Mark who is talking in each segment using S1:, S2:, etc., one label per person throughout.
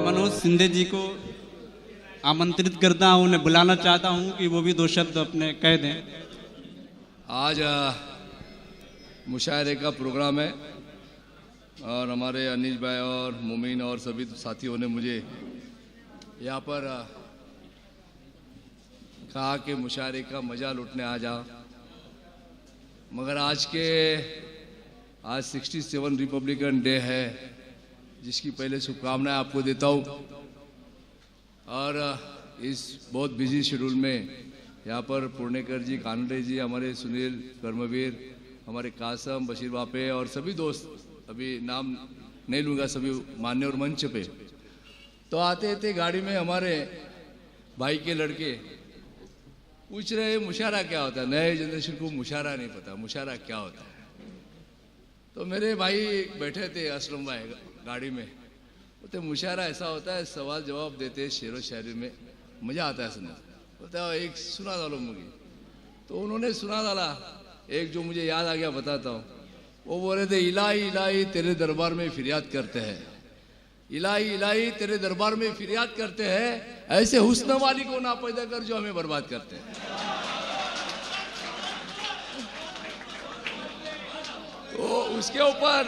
S1: मनोज सिंधे जी को आमंत्रित करता हूँ, उन्हें बुलाना चाहता हूँ कि वो भी दो शब्द अपने कह दें।
S2: आज मुशायरे का प्रोग्राम है और हमारे अनीश भाई और मोमिन और सभी साथियों ने मुझे यहाँ पर कहा कि मुशायरे का मज़ा लूटने आ जा, मगर आज 67 रिपब्लिकन डे है, जिसकी पहले शुभकामनाएं आपको देता हूँ। और इस बहुत बिजी शेड्यूल में यहाँ पर पुर्णेकर जी, कानडे जी, हमारे सुनील, कर्मवीर, हमारे कासम, बशीर बापे और सभी दोस्त, अभी नाम नहीं लूँगा, सभी मान्य और मंच पे। तो आते थे गाड़ी में हमारे भाई के लड़के पूछ रहे मुशायरा क्या होता है। नए जनरेशन को मुशायरा नहीं पता, मुशायरा क्या होता है। तो मेरे भाई बैठे थे असलम भाई गाड़ी में, बोलते मुशायरा ऐसा होता है, सवाल जवाब देते हैं शेरो शायरी में, मज़ा आता है सुनने। बोलता एक सुना डालो मुझे। तो उन्होंने सुना डाला, एक जो मुझे याद आ गया बताता हूँ। वो बोल रहे थे इलाही इलाही तेरे दरबार में फिरियाद करते हैं, इलाही इलाही तेरे दरबार में फिरियाद करते हैं, ऐसे हुस्न वाली को ना पैदा कर जो हमें बर्बाद करते हैं। तो उसके ऊपर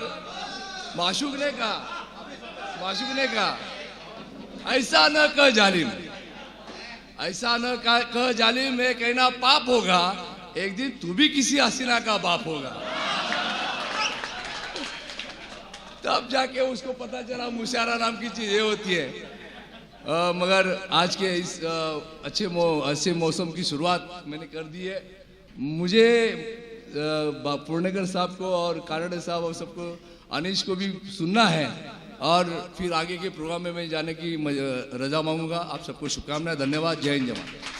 S2: माशूक ने कहा ऐसा न कह जालिम, ऐसा न कह जालिम, मैं कहना पाप होगा, एक दिन तू भी किसी हसीना का बाप होगा। तब जाके उसको पता चला मुशायरा नाम की चीज ये होती है। मगर आज के इस अच्छे मौसम की शुरुआत मैंने कर दी है। मुझे पुर्णेकर साहब को और कानडे साहब और सबको, अनीश को भी सुनना है और फिर आगे के प्रोग्राम में मैं जाने की रजा मांगूंगा। आप सबको शुभकामनाएं, धन्यवाद, जय हिंद, जय भारत।